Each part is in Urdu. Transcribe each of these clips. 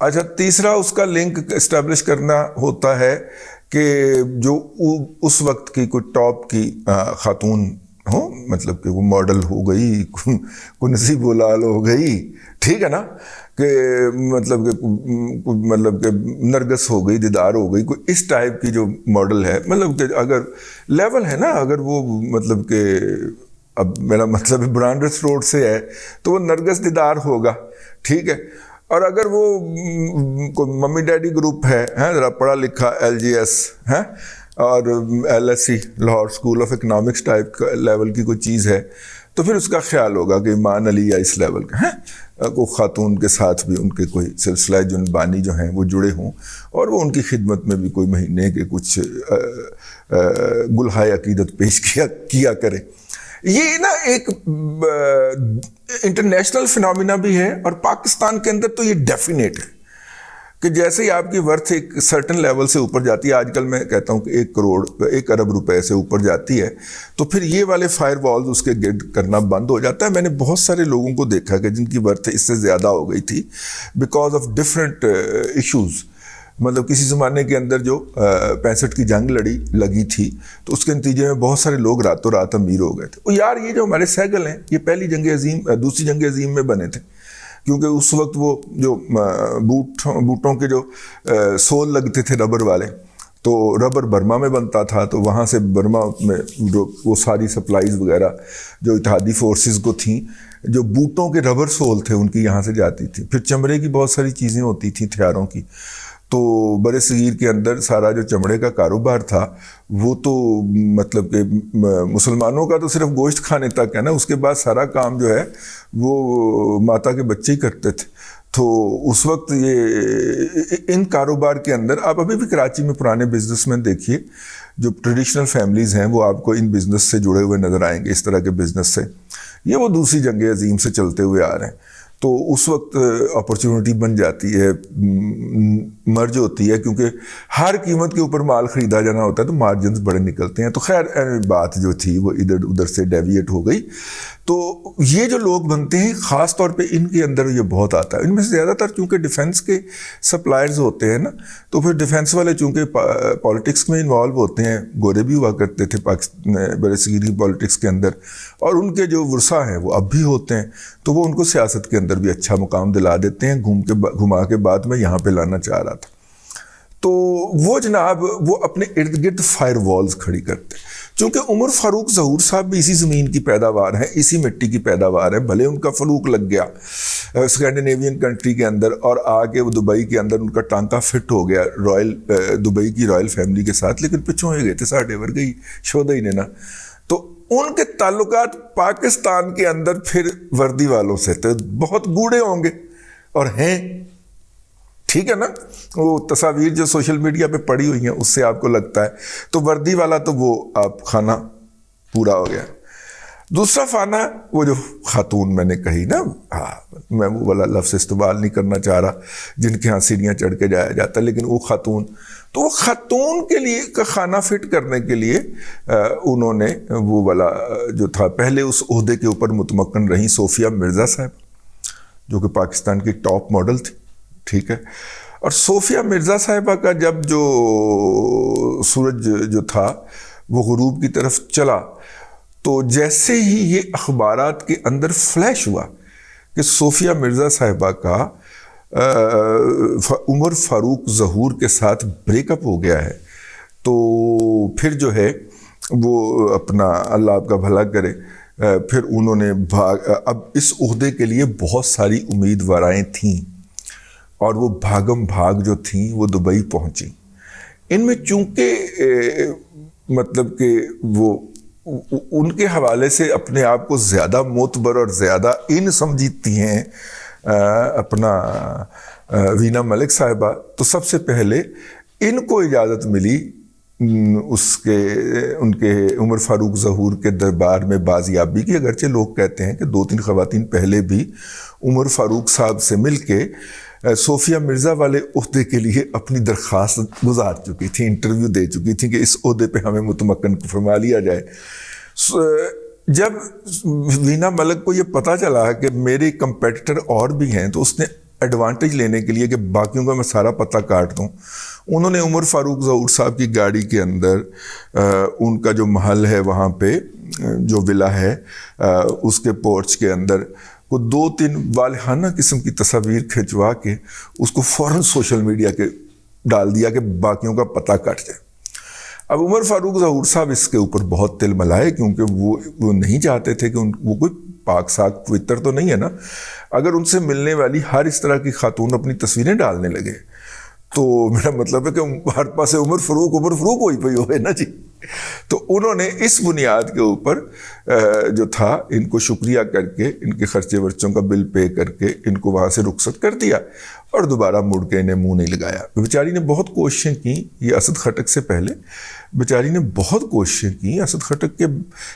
اچھا، تیسرا اس کا لنک اسٹیبلش کرنا ہوتا ہے کہ جو اس وقت کی کوئی ٹاپ کی خاتون ہو، مطلب کہ وہ ماڈل ہو گئی، کنزی بلال ہو گئی، ٹھیک ہے نا، کہ مطلب کہ نرگس ہو گئی، دیدار ہو گئی، کوئی اس ٹائپ کی جو ماڈل ہے، مطلب کہ اگر لیول ہے نا، اگر وہ مطلب کہ اب میرا مطلب برانڈس روڈ سے ہے تو وہ نرگس دیدار ہوگا، ٹھیک ہے. اور اگر وہ کوئی ممی ڈیڈی گروپ ہے ذرا پڑھا لکھا، LGS ہے اور LSE Lahore school of economics type کا لیول کی کوئی چیز ہے، تو پھر اس کا خیال ہوگا کہ ایمان علی یا اس لیول کا ہے، کوئی خاتون کے ساتھ بھی ان کے کوئی سلسلہ جنبانی جو ہیں وہ جڑے ہوں، اور وہ ان کی خدمت میں بھی کوئی مہینے کے کچھ گلہائے عقیدت پیش کیا کرے. یہ نا ایک انٹرنیشنل فنامنا بھی ہے، اور پاکستان کے اندر تو یہ ڈیفینیٹ ہے کہ جیسے ہی آپ کی ورتھ ایک سرٹن لیول سے اوپر جاتی ہے، آج کل میں کہتا ہوں کہ 1 ارب روپے سے اوپر جاتی ہے، تو پھر یہ والے فائر والز اس کے گرد کرنا بند ہو جاتا ہے. میں نے بہت سارے لوگوں کو دیکھا کہ جن کی ورتھ اس سے زیادہ ہو گئی تھی بیکاز آف ڈفرینٹ ایشوز. مطلب کسی زمانے کے اندر جو 65 کی جنگ لگی تھی، تو اس کے نتیجے میں بہت سارے لوگ راتوں رات امیر ہو گئے تھے. وہ یار یہ جو ہمارے سیگل ہیں، یہ دوسری جنگ عظیم میں بنے تھے، کیونکہ اس وقت وہ جو بوٹوں کے جو سول لگتے تھے ربر والے، تو ربر برما میں بنتا تھا، تو وہاں سے برما میں جو وہ ساری سپلائیز وغیرہ جو اتحادی فورسز کو تھیں، جو بوٹوں کے ربر سول تھے ان کی یہاں سے جاتی تھی. پھر چمڑے کی بہت ساری چیزیں ہوتی تھیں، ہتھیاروں کی. تو برِ صغیر کے اندر سارا جو چمڑے کا کاروبار تھا وہ تو مطلب کہ مسلمانوں کا تو صرف گوشت کھانے تک ہے نا، اس کے بعد سارا کام جو ہے وہ ماتا کے بچے ہی کرتے تھے. تو اس وقت یہ ان کاروبار کے اندر آپ ابھی بھی کراچی میں پرانے بزنس مین دیکھیے، جو ٹریڈیشنل فیملیز ہیں وہ آپ کو ان بزنس سے جڑے ہوئے نظر آئیں گے، اس طرح کے بزنس سے. یہ وہ دوسری جنگ عظیم سے چلتے ہوئے آ رہے ہیں. تو اس وقت اپرچونٹی بن جاتی ہے، مرج ہوتی ہے، کیونکہ ہر قیمت کے اوپر مال خریدا جانا ہوتا ہے تو مارجنز بڑے نکلتے ہیں. تو خیر بات جو تھی وہ ادھر ادھر سے ڈیویٹ ہو گئی. تو یہ جو لوگ بنتے ہیں خاص طور پہ ان کے اندر یہ بہت آتا ہے. ان میں سے زیادہ تر چونکہ ڈیفنس کے سپلائرز ہوتے ہیں نا، تو پھر ڈیفنس والے چونکہ پالیٹکس میں انوالو ہوتے ہیں، گورے بھی ہوا کرتے تھے پاکستان برِ صغیر کی پالیٹکس کے اندر، اور ان کے جو ورثا ہیں وہ اب بھی ہوتے ہیں، تو وہ ان کو سیاست کے اندر بھی اچھا مقام دلا دیتے ہیں. گھما کے بعد میں یہاں پہ لانا چاہ رہا تھا. تو وہ جناب وہ اپنے ارد گرد فائر والز کھڑی کرتے ہیں. چونکہ عمر فاروق ظہور صاحب بھی اسی زمین کی پیداوار ہیں، اسی مٹی کی پیداوار ہیں، بھلے ان کا فلوک لگ گیا اسکینڈینیوین کنٹری کے اندر اور آ کے وہ دبئی کے اندر ان کا ٹانکا فٹ ہو گیا دبئی کی رائل فیملی کے ساتھ، لیکن پچھوں ہی گئے تھے ساڑھے ورگئی شودہ ہی نے نا. تو ان کے تعلقات پاکستان کے اندر پھر وردی والوں سے تو بہت گوڑے ہوں گے اور ہیں، ٹھیک ہے نا. وہ تصاویر جو سوشل میڈیا پہ پڑی ہوئی ہیں اس سے آپ کو لگتا ہے. تو وردی والا تو وہ آپ کھانا پورا ہو گیا. دوسرا فانہ وہ جو خاتون میں نے کہی نا، میں وہ والا لفظ استعمال نہیں کرنا چاہ رہا جن کے ہاں سیڑھیاں چڑھ کے جایا جاتا ہے، لیکن وہ خاتون، تو وہ خاتون کے لیے کا کھانا فٹ کرنے کے لیے انہوں نے وہ والا جو تھا، پہلے اس عہدے کے اوپر متمکن رہی صوفیہ مرزا صاحب، جو کہ پاکستان کی ٹاپ ماڈل تھی، ٹھیک ہے. اور صوفیہ مرزا صاحبہ کا جب جو سورج جو تھا وہ غروب کی طرف چلا، تو جیسے ہی یہ اخبارات کے اندر فلیش ہوا کہ صوفیہ مرزا صاحبہ کا عمر فاروق ظہور کے ساتھ بریک اپ ہو گیا ہے، تو پھر جو ہے وہ اپنا اللہ آپ کا بھلا کرے، پھر انہوں نے اب اس عہدے کے لیے بہت ساری امیدوارائیں تھیں، اور وہ بھاگم بھاگ جو تھیں وہ دبئی پہنچی. ان میں چونکہ مطلب کہ وہ ان کے حوالے سے اپنے آپ کو زیادہ معتبر اور زیادہ ان سمجھتی ہیں اپنا وینا ملک صاحبہ، تو سب سے پہلے ان کو اجازت ملی ان کے عمر فاروق ظہور کے دربار میں بازیابی کی. اگرچہ لوگ کہتے ہیں کہ 2-3 خواتین پہلے بھی عمر فاروق صاحب سے مل کے صوفیہ مرزا والے عہدے کے لیے اپنی درخواست گزار چکی تھی، انٹرویو دے چکی تھی کہ اس عہدے پہ ہمیں متمکن فرما لیا جائے. جب وینا ملک کو یہ پتہ چلا کہ میرے کمپیٹیٹر اور بھی ہیں، تو اس نے ایڈوانٹیج لینے کے لیے کہ باقیوں کا میں سارا پتہ کاٹ دوں، انہوں نے عمر فاروق ظہور صاحب کی گاڑی کے اندر ان کا جو محل ہے وہاں پہ جو ولا ہے اس کے پورچ کے اندر کو 2-3 والہانہ قسم کی تصاویر کھنچوا کے اس کو فوراً سوشل میڈیا کے ڈال دیا کہ باقیوں کا پتہ کٹ جائے۔ اب عمر فاروق ظہور صاحب اس کے اوپر بہت تل ملائے، کیونکہ وہ نہیں چاہتے تھے کہ وہ کوئی پاک صاف پوتر تو نہیں ہے نا، اگر ان سے ملنے والی ہر اس طرح کی خاتون اپنی تصویریں ڈالنے لگے تو میرا مطلب ہے کہ ہر پاس عمر فروق ہوئی پئی ہوئے نا جی۔ تو انہوں نے اس بنیاد کے اوپر جو تھا ان کو شکریہ کر کے ان کے خرچے ورچوں کا بل پے کر کے ان کو وہاں سے رخصت کر دیا اور دوبارہ مڑ کے انہیں منہ نہیں لگایا۔ بیچاری نے بہت کوششیں کی، یہ اسد خٹک سے پہلے بیچاری نے بہت کوششیں کی، اسد خٹک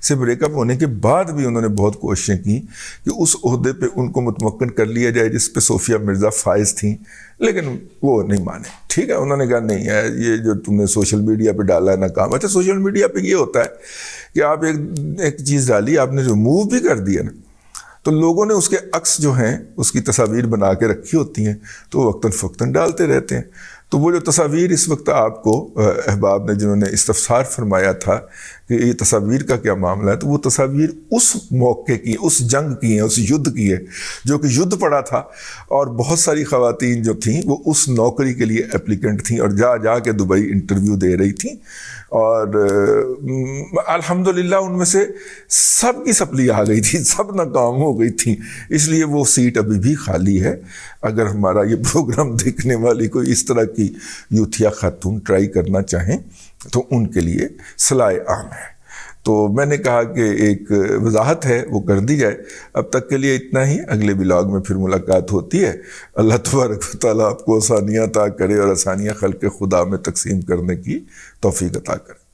سے بریک اپ ہونے کے بعد بھی انہوں نے بہت کوششیں کی کہ اس عہدے پہ ان کو متمکن کر لیا جائے جس پہ صوفیہ مرزا فائز تھیں، لیکن وہ نہیں مانے۔ ٹھیک ہے، انہوں نے کہا نہیں ہے، یہ جو تم نے سوشل میڈیا پہ ڈالا ہے ناکام۔ اچھا، سوشل میڈیا پہ یہ ہوتا ہے کہ آپ ایک چیز ڈالی، آپ نے ریموو بھی کر دیا نا، تو لوگوں نے اس کے عکس جو ہیں اس کی تصاویر بنا کے رکھی ہوتی ہیں تو وقتاً فوقتاً ڈالتے رہتے ہیں۔ تو وہ جو تصاویر اس وقت آپ کو احباب نے جنہوں نے استفسار فرمایا تھا کہ یہ تصاویر کا کیا معاملہ ہے، تو وہ تصاویر اس موقع کی، اس جنگ کی ہیں، اس یدھ کی ہے جو کہ یدھ پڑا تھا، اور بہت ساری خواتین جو تھیں وہ اس نوکری کے لیے اپلیکنٹ تھیں اور جا کے دبئی انٹرویو دے رہی تھیں، اور الحمدللہ ان میں سے سب کی سپلی آ گئی تھی، سب ناکام ہو گئی تھیں، اس لیے وہ سیٹ ابھی بھی خالی ہے۔ اگر ہمارا یہ پروگرام دیکھنے والی کوئی اس طرح کی یوتھیا خاتون ٹرائی کرنا چاہیں تو ان کے لیے صلاح عام ہے۔ تو میں نے کہا کہ ایک وضاحت ہے وہ کر دی جائے۔ اب تک کے لیے اتنا ہی، اگلے بلاگ میں پھر ملاقات ہوتی ہے۔ اللہ تبارک و تعالیٰ آپ کو آسانیاں عطا کرے اور آسانیاں خلق خدا میں تقسیم کرنے کی توفیق عطا کرے۔